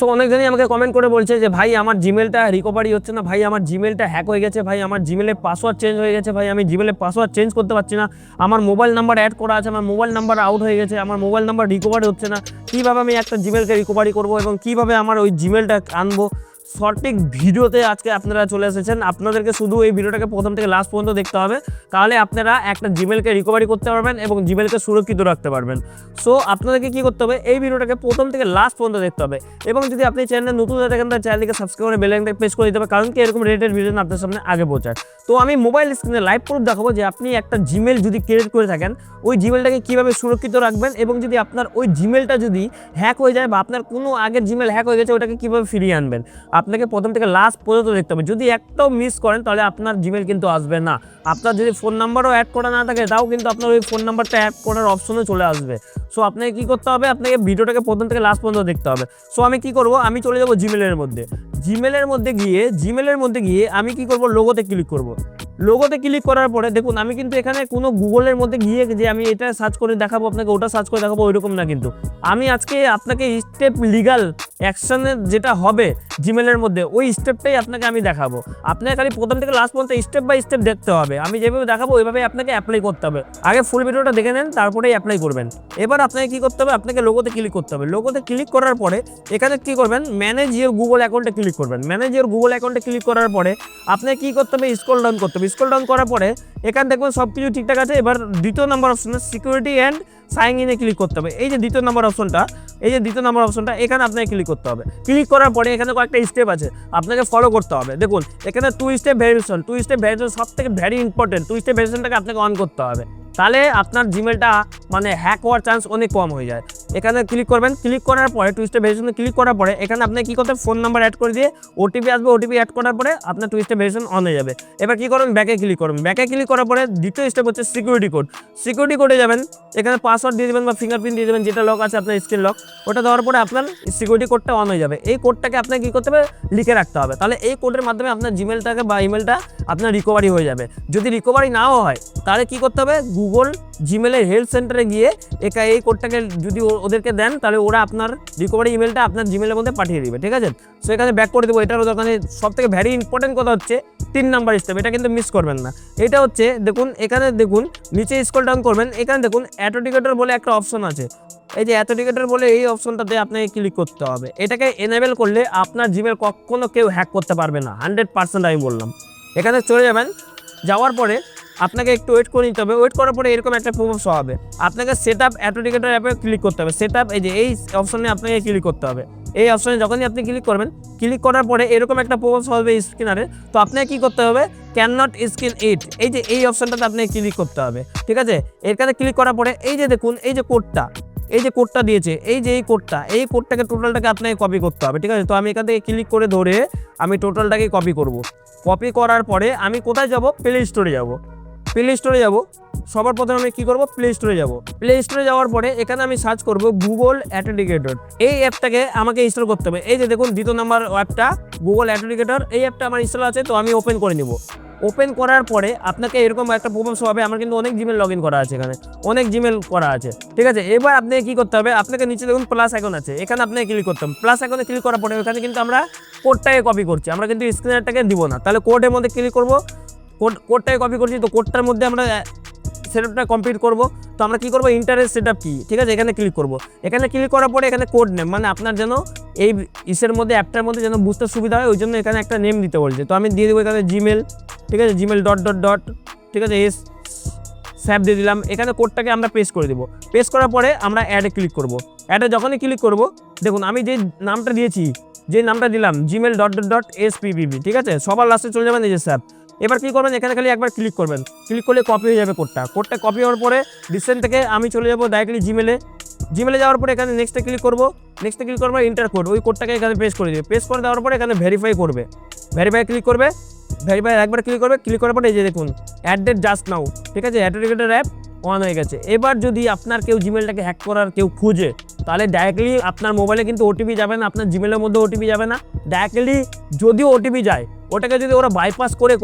So অনেকজনই আমাকে comment করে বলছে যে ভাই আমার জিমেলটা রিকভারি হচ্ছে না, ভাই আমার জিমেলটা হ্যাক হয়ে গেছে, ভাই আমার জিমেলের পাসওয়ার্ড চেঞ্জ হয়ে গেছে, ভাই আমি জিমেলের পাসওয়ার্ড চেঞ্জ করতে পারছি না, আমার মোবাইল নাম্বার অ্যাড করা আছে, আমার মোবাইল নাম্বার আউট হয়ে গেছে, আমার মোবাইল নাম্বার রিকভারি হচ্ছে না, কীভাবে আমি একটা জিমেলকে রিকভারি করবো এবং কীভাবে আমার ওই জিমেলটা আনবো। সঠিক ভিডিওতে আজকে আপনারা চলে এসেছেন। আপনাদেরকে শুধু এই ভিডিওটাকে প্রথম থেকে লাস্ট পর্যন্ত দেখতে হবে, তাহলে আপনারা একটা জিমেলকে রিকভারি করতে পারবেন এবং জিমেলকে সুরক্ষিত রাখতে পারবেন। সো আপনাদেরকে কী করতে হবে, এই ভিডিওটাকে প্রথম থেকে লাস্ট পর্যন্ত দেখতে হবে এবং যদি আপনি চ্যানেলে নতুন হয়ে থাকেন তাহলে চ্যানেলকে সাবস্ক্রাইব করে বেল আইকনটা প্রেস করে দিতে হবে, কারণ কি এরকম রিলেটেড ভিডিও আপনার সামনে আগে পৌঁছায়। তো আমি মোবাইল স্ক্রিনে লাইভ প্রুফ দেখাবো যে আপনি একটা জিমেল যদি ক্রিয়েট করে থাকেন ওই জিমেলটাকে কীভাবে সুরক্ষিত রাখবেন এবং যদি আপনার ওই জিমেলটা যদি হ্যাক হয়ে যায় বা আপনার কোনো আগের জিমেল হ্যাক হয়ে গেছে ওটাকে কীভাবে ফিরিয়ে আনবেন। আপনাকে প্রথম থেকে লাস্ট পর্যন্ত দেখতে হবে। যদি একটাও মিস করেন তাহলে আপনার জিমেল কিন্তু আসবে না। আপনার যদি ফোন নাম্বারও অ্যাড করা না থাকে তাও কিন্তু আপনার ওই ফোন নাম্বারটা অ্যাড করার অপশনে চলে আসবে। সো আপনাকে কী করতে হবে, আপনাকে ভিডিওটাকে প্রথম থেকে লাস্ট পর্যন্ত দেখতে হবে। সো আমি কী করব, আমি চলে যাব জিমেলের মধ্যে। জিমেলের মধ্যে গিয়ে আমি কী করব, লোগোতে ক্লিক করব। লোগোতে ক্লিক করার পরে দেখুন আমি কিন্তু এখানে কোনো গুগলের মধ্যে গিয়ে যে আমি এটা সার্চ করে দেখাবো আপনাকে, ওটা সার্চ করে দেখাবো ওইরকম না। কিন্তু আমি আজকে আপনাকে স্টেপ লিগাল অ্যাকশনের যেটা হবে জিমেলের মধ্যে ওই স্টেপটাই আপনাকে আমি দেখাবো। আপনাকে খালি প্রথম থেকে লাস্ট পর্যন্ত স্টেপ বাই স্টেপ দেখতে হবে। আমি যেভাবে দেখাবো ওইভাবে আপনাকে অ্যাপ্লাই করতে হবে। আগে ফুল ভিডিওটা দেখে নেন, তারপরেই অ্যাপ্লাই করবেন। এবার আপনাকে কী করতে হবে, আপনাকে লোগোতে ক্লিক করতে হবে। লোগোতে ক্লিক করার পরে এখানে কী করবেন, ম্যানেজ ইওর গুগল অ্যাকাউন্টে ক্লিক করবেন। ম্যানেজ ইওর গুগল অ্যাকাউন্টে ক্লিক করার পরে আপনাকে কী করতে হবে, স্ক্রল ডাউন করতে হবে। স্ক্রল ডাউন করার পরে এখানে দেখবেন সব কিছু ঠিকঠাক আছে। এবার দ্বিতীয় নাম্বার অপশনে সিকিউরিটি অ্যান্ড সাইন ইনে ক্লিক করতে হবে। এই যে দ্বিতীয় নাম্বার অপশনটা এখানে আপনাকে ক্লিক করতে হবে। ক্লিক করার পরে এখানে কয়েকটা স্টেপ আছে আপনাকে ফলো করতে হবে। দেখুন এখানে টু স্টেপ ভেরিফিকেশন সব থেকে ভেরি ইম্পর্টেন্ট। টু স্টেপ ভেরিফিকেশনটাকে আপনাকে অন করতে হবে, তাহলে আপনার জিমেলটা মানে হ্যাক হওয়ার চান্স অনেক কম হয়ে যায়। এখানে ক্লিক করবেন। ক্লিক করার পরে টু স্টেপ ভেরিফিকেশনে ক্লিক করার পরে এখানে আপনি কী করতে, ফোন নাম্বার অ্যাড করে দিয়ে ওটিপি আসবে। ওটিপি অ্যাড করার পরে আপনার টু স্টেপ ভেরিফিকেশন অন হয়ে যাবে। এবার কী করবেন, ব্যাকে ক্লিক করবেন। ব্যাকে ক্লিক করার পরে দ্বিতীয় স্টেপ হচ্ছে সিকিউরিটি কোড। সিকিউরিটি কোডে যাবেন, এখানে পাসওয়ার্ড দিয়ে দেবেন বা ফিঙ্গারপ্রিন্ট দিয়ে দেবেন, যেটা লক আছে আপনার স্ক্রিন লক, ওটা দেওয়ার পরে আপনার সিকিউরিটি কোডটা অন হয়ে যাবে। এই কোডটাকে আপনাকে কী করতে হবে, লিখে রাখতে হবে। তাহলে এই কোডের মাধ্যমে আপনার জিমেলটাকে বা ইমেলটা আপনার রিকভারি হয়ে যাবে। যদি রিকভারি নাও হয় তাহলে কী করতে হবে, গুগল জিমেলের হেল্প সেন্টারে গিয়ে এই কোডটাকে যদি ওদেরকে দেন তাহলে ওরা আপনার রিকভারি ইমেলটা আপনার জিমেলের মধ্যে পাঠিয়ে দিবে। ঠিক আছে, সো এখানে ব্যাক করে দেবো। এটারও দরকার নেই। সব থেকে ভ্যারি ইম্পর্টেন্ট কথা হচ্ছে 3 নাম্বার স্টেপ, এটা কিন্তু মিস করবেন না। এটা হচ্ছে দেখুন, এখানে দেখুন নিচে স্ক্রল ডাউন করবেন, এখানে দেখুন অ্যাথেন্টিকেটর বলে একটা অপশন আছে। এই যে অ্যাথেন্টিকেটর বলে এই অপশনটাতে আপনাকে ক্লিক করতে হবে। এটাকে এনেবেল করলে আপনার জিমেল কখনো কেউ হ্যাক করতে পারবে না, 100% আমি বললাম। এখানে চলে যাবেন, যাওয়ার পরে আপনাকে একটু ওয়েট করে নিতে হবে। ওয়েট করার পরে এরকম একটা পপআপ শো হবে। আপনাকে সেট আপ অ্যাথেন্টিকেটর অ্যাপে ক্লিক করতে হবে। সেট আপ এই অপশনে আপনাকে ক্লিক করতে হবে। এই অপশনে যখনই আপনি ক্লিক করবেন, ক্লিক করার পরে এরকম একটা পপআপ শো হবে স্ক্রিনারে। তো আপনাকে কী করতে হবে, ক্যান নট স্ক্রিন ইট, এই অপশনটাতে আপনাকে ক্লিক করতে হবে। ঠিক আছে, এখানে ক্লিক করার পরে এই যে দেখুন এই যে কোডটা দিয়েছে, এই কোডটাকে টোটালটাকে আপনাকে কপি করতে হবে। ঠিক আছে, তো আমি এখান থেকে ক্লিক করে ধরে আমি টোটালটাকে কপি করব। কপি করার পরে আমি কোথায় যাব, প্লে স্টোরে যাব। সবার প্রথমে আমি কী করব, প্লে স্টোরে যাওয়ার পরে এখানে আমি সার্চ করব গুগল অ্যাথেন্টিকেটর। এই অ্যাপটাকে আমাকে ইনস্টল করতে হবে। এই যে দেখুন দ্বিতীয় নাম্বার অ্যাপটা গুগল অ্যাথেন্টিকেটর, এই অ্যাপটা আমার ইনস্টল আছে, তো আমি ওপেন করে নিব। ওপেন করার পরে আপনাকে এরকম একটা পপআপ শো হবে। আমার কিন্তু অনেক জিমেল লগ ইন করা আছে, এখানে অনেক জিমেল করা আছে। ঠিক আছে, এবার আপনাকে কী করতে হবে, আপনাকে নিচে দেখুন প্লাস আইকন আছে, এখানে আপনাকে ক্লিক করতে হবে। প্লাস আইকনে ক্লিক করার পরে এখানে কিন্তু আমরা কোডটাকে কপি করছি, আমরা কিন্তু স্ক্রিনারটাকে দিব না। তাহলে কোডের মধ্যে ক্লিক করব, কোডটাকে কপি করছি, তো কোডটার মধ্যে আমরা সেটআপটা কমপ্লিট করব। তো আমরা কী করবো, ইন্টারেস্ট সেটআপ কি, ঠিক আছে, এখানে ক্লিক করব। এখানে ক্লিক করার পরে এখানে কোড নেম, মানে আপনার যেন এই অ্যাপটার মধ্যে যেন বুঝতে সুবিধা হয় ওই জন্য এখানে একটা নেম দিতে বলছে। তো আমি দিয়ে দেবো এখানে জিমেল। ঠিক আছে, জিমেল ডট, ঠিক আছে, স্যাপ দিয়ে দিলাম। এখানে কোডটাকে আমরা পেস্ট করে দেবো। পেস্ট করার পরে আমরা অ্যাডে ক্লিক করব। অ্যাডে যখনই ক্লিক করব, দেখুন আমি যে নামটা দিলাম জিমেল ডট SPPB। ঠিক আছে, সবার লাস্টে চলে যাবেন এই যে স্যাপ। এবার কী করবেন, এখানে খালি একবার ক্লিক করবেন। ক্লিক করলে কপি হয়ে যাবে কোডটা কপি হওয়ার পরে ডিসেন্ট থেকে আমি চলে যাবো ডাইরেক্টলি জিমেলে যাওয়ার পরে এখানে নেক্সটে ক্লিক করবো। ইন্টার কোড, ওই কোডটাকে এখানে পেস্ট করে দেবে। পেস্ট করে দেওয়ার পরে এখানে ভেরিফাই ক্লিক করবে। একবার ক্লিক করার পরে এই যে দেখুন অ্যাডেড জাস্ট নাও। ঠিক আছে, অ্যাথেন্টিকেটর অ্যাপ অন হয়ে গেছে। এবার যদি আপনার কেউ জিমেলটাকে হ্যাক করার কেউ খুঁজে, তাহলে ডাইরেক্টলি আপনার মোবাইলে কিন্তু ওটিপি যাবে না, আপনার জিমেলের মধ্যে ওটিপি যাবে না। ডাইরেক্টলি যদিও ওটিপি যায়, ওটাকে যদি ওরা বাইপাস করে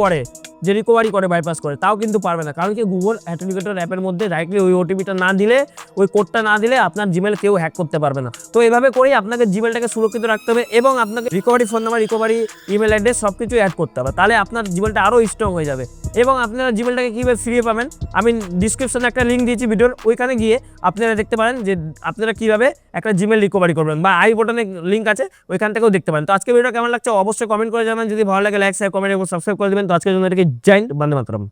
যে রিকভারি করে বাইপাস করে, তাও কিন্তু পারবে না। কারণ কি গুগল অ্যাথেন্টিকেটর অ্যাপের মধ্যে ডাইরেক্টলি ওই ওটিপিটা না দিলে, ওই কোডটা না দিলে আপনার জিমেল কেউ হ্যাক করতে পারবে না। তো এইভাবে করেই আপনাকে জিমেলটাকে সুরক্ষিত রাখতে হবে এবং আপনাকে recovery phone number, recovery email address সব কিছু অ্যাড করতে হবে, তাহলে আপনার জিমেলটা আরও স্ট্রং হয়ে যাবে। এবং আপনারা জিমেলটাকে কীভাবে ফিরিয়ে পাবেন, আমি ডিসক্রিপশনে একটা লিঙ্ক দিয়েছি ভিডিওর, ওইখানে গিয়ে আপনারা দেখতে পারেন যে আপনারা কীভাবে একটা জিমেল রিকভারি করবেন, বা আই বটনে লিঙ্ক আছে, ওইখান থেকেও দেখতে পারেন। তো আজকে ভিডিওটা কেমন লাগছে অবশ্যই কমেন্ট করে জানাবেন। যদি ভালো লাগে লাইক, শেয়ার, কমেন্ট এবং সাবস্ক্রাইব করে দেবেন। তো আজকের জন্য এটাকে জয় হিন্দ, বন্দে মাতরম।